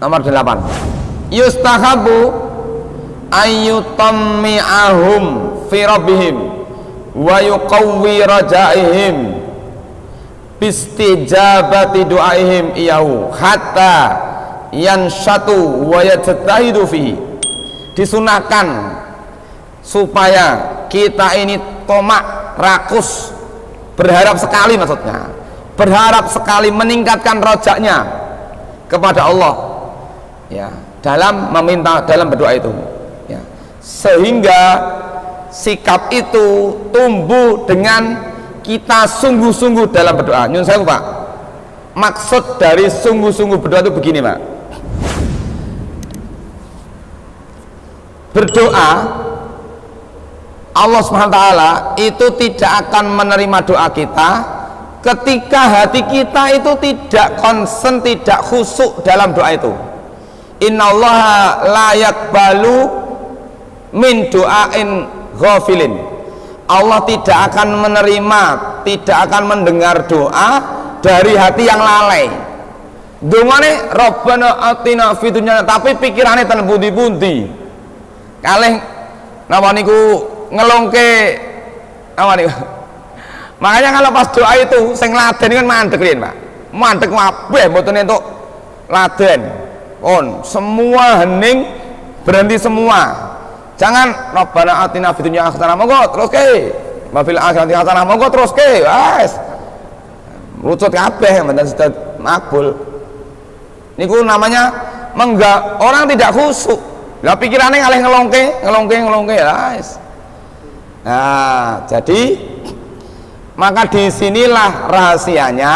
Nomor 8. Yustahabu ayyutammi'ahum fi rabbihim wa yuqawwi rajaihim bistijabati du'aihim iyahu hatta yanshatu wa yajtahidu fihi. Disunahkan supaya kita ini tomak, rakus, berharap sekali, maksudnya berharap sekali meningkatkan rojaknya kepada Allah ya, dalam meminta, dalam berdoa itu ya, sehingga sikap itu tumbuh dengan kita sungguh-sungguh dalam berdoa. Nyun saya Pak, maksud dari sungguh-sungguh berdoa itu begini Pak, berdoa Allah SWT itu tidak akan menerima doa kita ketika hati kita itu tidak konsen, tidak khusyuk dalam doa itu. Innallaha la yaqbalu min doain ghafilin. Allah tidak akan menerima, tidak akan mendengar doa dari hati yang lalai. Dongane Rabbana atina fid dunya, tapi pikirannya ten pundi-pundi. Kalih napa niku ngelongke apa niku. Makanya kalau pas doa itu sing laden kan mandek riyen, Pak. Mandek kabeh mboten entuk laden. On, semua hening, berhenti semua. Jangan Rabbana atina fid dunya hasanah, monggo terus ke. Wa fil akhirati hasanah, monggo terus ke. Wes. Rucut kabeh mboten sedaya makbul. Niku namanya orang tidak khusyuk. Lah pikirannya ngalih ngelongke ya. Nah, jadi maka disinilah rahasianya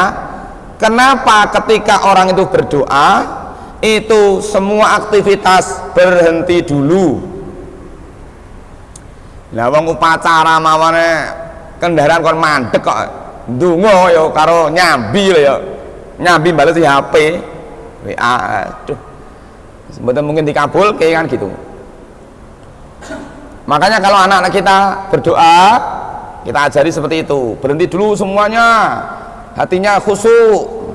kenapa ketika orang itu berdoa itu semua aktivitas berhenti dulu. Lah wong upacara mawane kendaraan kon mandek kok ndonga ya karo nyambi lho ya. Nyambi bales di HP. WA. Aduh. Sebetulnya mungkin dikabul kayak kan gitu. Makanya kalau anak-anak kita berdoa, kita ajari seperti itu. Berhenti dulu semuanya, hatinya khusyuk.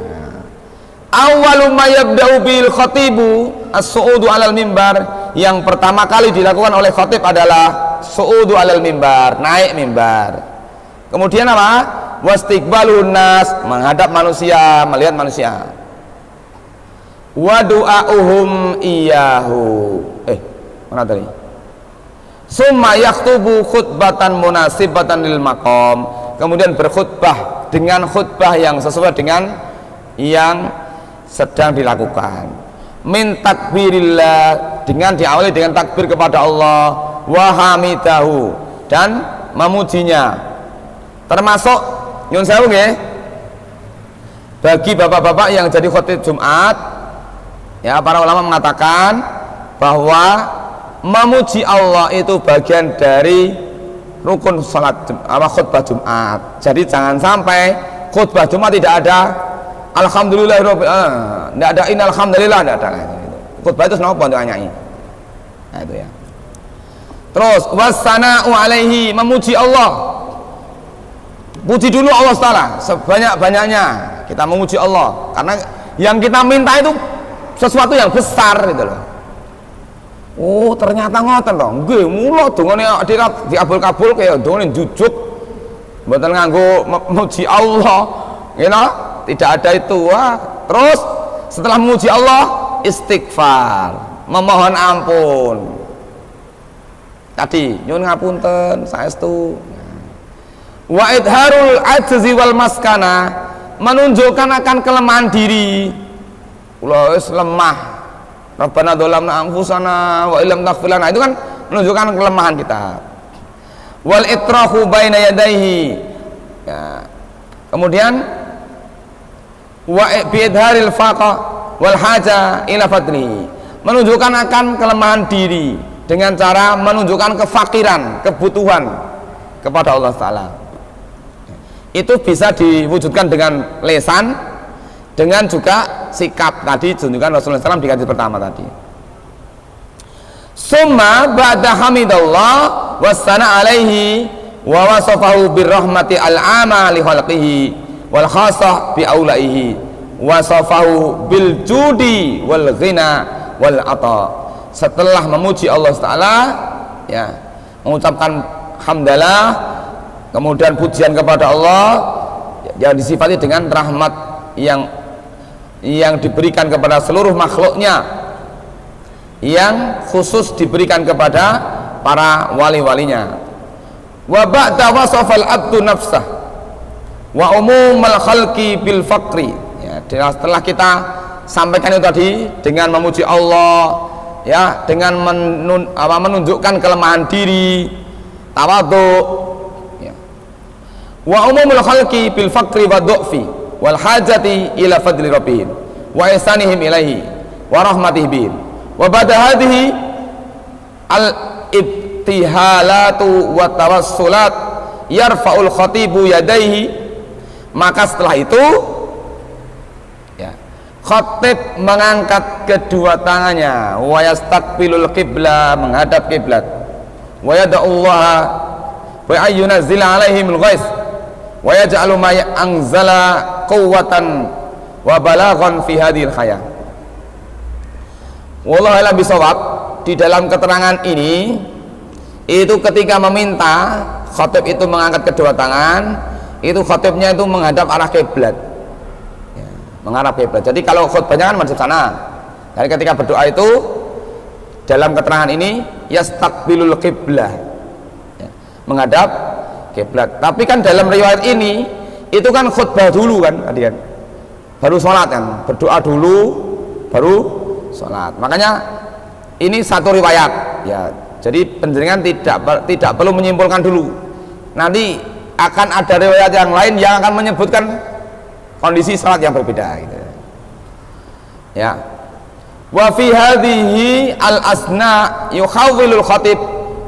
Awwalu ma yabda'u bil khatibu as-su'udu 'alal mimbar. Yang pertama kali dilakukan oleh khatib adalah su'udu 'alal mimbar, naik mimbar. Kemudian apa? Wastiqbalun nas, menghadap manusia, melihat manusia. Wa du'auhum iyahu. Mana tadi? Summa yaktubu khutbatan munasibatan lil maqam. Kemudian berkhutbah dengan khutbah yang sesuai dengan yang sedang dilakukan. Min takbirillah, dengan diawali dengan takbir kepada Allah, wa hamidahu, dan memujinya. Termasuk nyun sewu nggih, bagi bapak-bapak yang jadi khatib Jumat, ya para ulama mengatakan bahwa memuji Allah itu bagian dari rukun salat khutbah Jumat. Jadi jangan sampai khutbah Jumat tidak ada alhamdulillahirabbil alamin, tidak ada innal hamdalillah, tidak ada. Khutbah itu napa doanya? Nah itu ya. Terus wassana'u alaihi, memuji Allah. Puji dulu Allah Ta'ala sebanyak-banyaknya. Kita memuji Allah karena yang kita minta itu sesuatu yang besar gitu loh. Oh ternyata ngoten toh, nggih mula dongane diabul-kabul kaya dongane jujuk, mboten nganggo memuji Allah, gitu. Tidak ada itu. Wah, terus setelah memuji Allah istighfar, memohon ampun. Tadi nyuwun ngapunten saestu. Wa idharul ajzi wal maskana, menunjukkan akan kelemahan diri. Kula wis lemah. Rabbana dzalamna anfusana wa illam taghfir lana, itu kan menunjukkan kelemahan kita. Wal itrahu baina yadayhi. Ya. Kemudian wa bi'idharil faqa wal haja ila fadlihi, menunjukkan akan kelemahan diri dengan cara menunjukkan kefakiran, kebutuhan kepada Allah Ta'ala. Itu bisa diwujudkan dengan lesan, dengan juga sikap. Tadi tunjukkan Rasulullah SAW di hadis pertama tadi. Summa ba'da hamidallah wassana alaihi wa wasafahu birrahmati al-ama li khalqihi wal khasah bi aulaihi wasafahu bil judi wal ghina wal ata. Setelah memuji Allah Taala, ya, mengucapkan hamdalah, kemudian pujian kepada Allah yang disifati dengan rahmat yang diberikan kepada seluruh makhluknya, yang khusus diberikan kepada para wali-walinya. Wa ba'da wasafal abdu nafsah wa umumul khalqi bil faqri, ya, setelah kita sampaikan itu tadi dengan memuji Allah, ya, dengan menunjukkan kelemahan diri, tawadhu, ya. Wa umumul khalqi bil faqri wa du'fi wal hajati ila fadli rabbihim wa ihsanihim ilaihi wa rahmatih bihim. Wa ba'da hadhihi al ibtihalatu wa tawassulat yarfa'ul khatibu yadaihi, maka setelah itu, ya, khatib mengangkat kedua tangannya, wa yastaqbilul qibla, menghadap kiblat, wa yad'ullaha wa ayyunazzila alaihimul ghais wa yaj'alu ma anzala quwwatan wa balaghan fi hadhil hayah. Wallahu a'lam bishawab. Di dalam keterangan ini, itu ketika meminta, khatib itu mengangkat kedua tangan, itu khatibnya itu menghadap arah kiblat, ya, menghadap kiblat. Jadi kalau khutbahnya kan madhab sana. Jadi ketika berdoa itu dalam keterangan ini yastaqbilul qiblah, ya, menghadap kiblat. Tapi kan dalam riwayat ini itu kan khutbah dulu kan, tadi kan baru sholat kan, berdoa dulu baru sholat. Makanya ini satu riwayat, ya. Jadi penjaringan tidak perlu menyimpulkan dulu. Nanti akan ada riwayat yang lain yang akan menyebutkan kondisi salat yang berbeda, gitu. Ya. Wa fi hadhihi al asna yukhawwilul khatib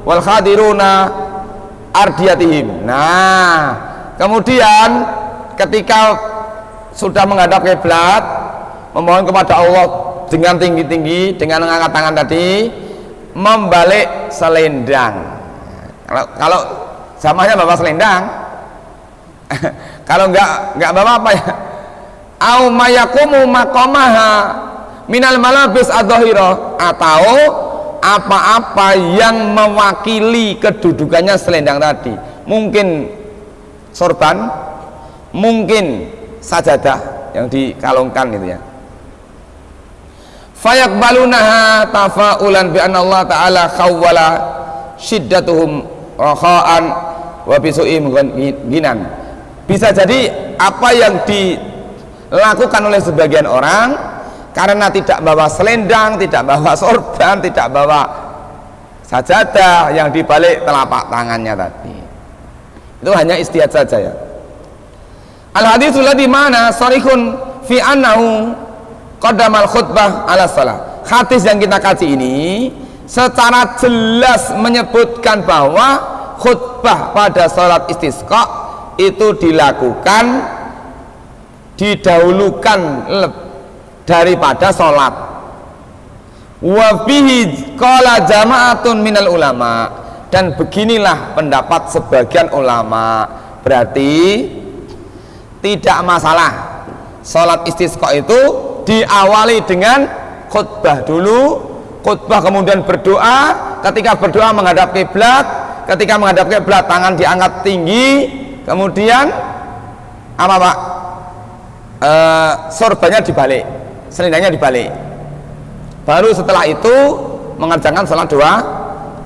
wal khadiruna ardiyatihim. Nah, kemudian ketika sudah menghadap kiblat, memohon kepada Allah dengan tinggi-tinggi, dengan mengangkat tangan tadi, membalik selendang. Kalau zamanya bawa selendang, kalau enggak bawa apa ya? Au mayakumu maqamaha minal malabis adh-dhahira, atau apa-apa yang mewakili kedudukannya selendang tadi. Mungkin sorban, mungkin sajadah yang dikalungkan gitu ya. Fayaqbalunaha tafa'ulan bi anna Allah ta'ala khawwala syiddatuhum rakha'an wa bisu'im ginan. Bisa jadi apa yang dilakukan oleh sebagian orang karena tidak bawa selendang, tidak bawa sorban, tidak bawa sajadah yang dibalik telapak tangannya tadi, itu hanya istihad saja, ya. Al-haditsul ladzi mana sharihun fi annahu qaddamal khutbah ala salah. Hadis yang kita kaji ini secara jelas menyebutkan bahwa khutbah pada salat istisqa itu dilakukan, didahulukan daripada salat. Wa bihi qala jama'atun minal ulama, dan beginilah pendapat sebagian ulama. Berarti tidak masalah salat istisqa itu diawali dengan khutbah dulu, khutbah kemudian berdoa, ketika berdoa menghadap kiblat, ketika menghadap kiblat tangan diangkat tinggi, kemudian apa Pak? Sorbannya dibalik, selendangnya dibalik. Baru setelah itu mengerjakan salat 2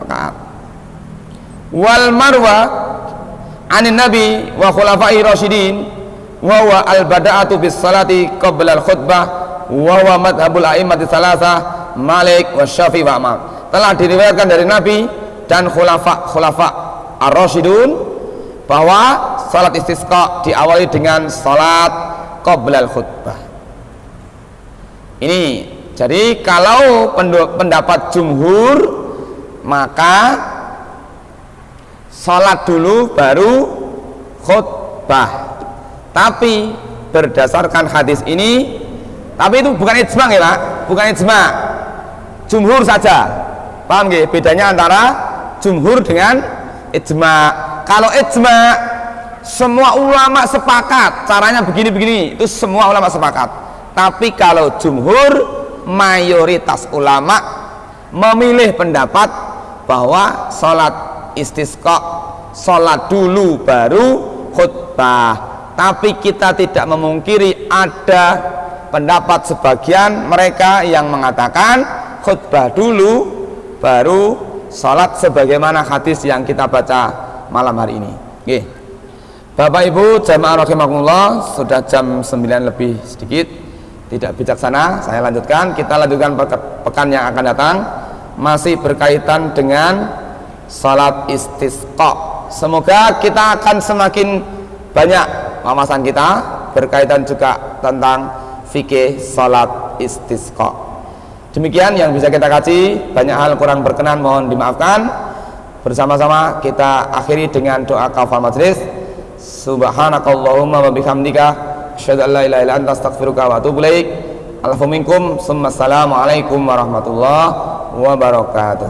rakaat. Wal marwa anin nabi wa khulafai rasyidin wa huwa al bada'atu bis salati qabla al khutbah wa huwa madhabul a'immati salasa Malik wa Syafi'i wa Ahmad. Telah diriwayatkan dari Nabi dan khulafa ar-rasyidun bahwa salat istisqa diawali dengan salat qabla al khutbah. Ini jadi kalau pendapat jumhur, maka salat dulu baru khutbah. Tapi berdasarkan hadis ini, tapi itu bukan ijma ya Pak, bukan ijma, jumhur saja. Paham nggih bedanya antara jumhur dengan ijma? Kalau ijma semua ulama sepakat caranya begini-begini, itu semua ulama sepakat. Tapi kalau jumhur, mayoritas ulama memilih pendapat bahwa sholat istisqa, sholat dulu baru khutbah. Tapi kita tidak memungkiri ada pendapat sebagian mereka yang mengatakan khutbah dulu baru sholat, sebagaimana hadis yang kita baca malam hari ini. Oke. Bapak Ibu jamaah rahimakumullah, sudah jam 9 lebih sedikit, tidak bijaksana saya lanjutkan. Kita lanjutkan pekan yang akan datang, masih berkaitan dengan salat istisqa. Semoga kita akan semakin banyak wawasan kita berkaitan juga tentang fikih salat istisqa. Demikian yang bisa kita kaji, banyak hal kurang berkenan mohon dimaafkan. Bersama-sama kita akhiri dengan doa kafar majlis. Subhanakallahumma wa bihamdika asyhadu an la ilaha illa anta astaghfiruka wa atubu ilaik. Alaikum, assalamualaikum warahmatullahi wabarakatuh.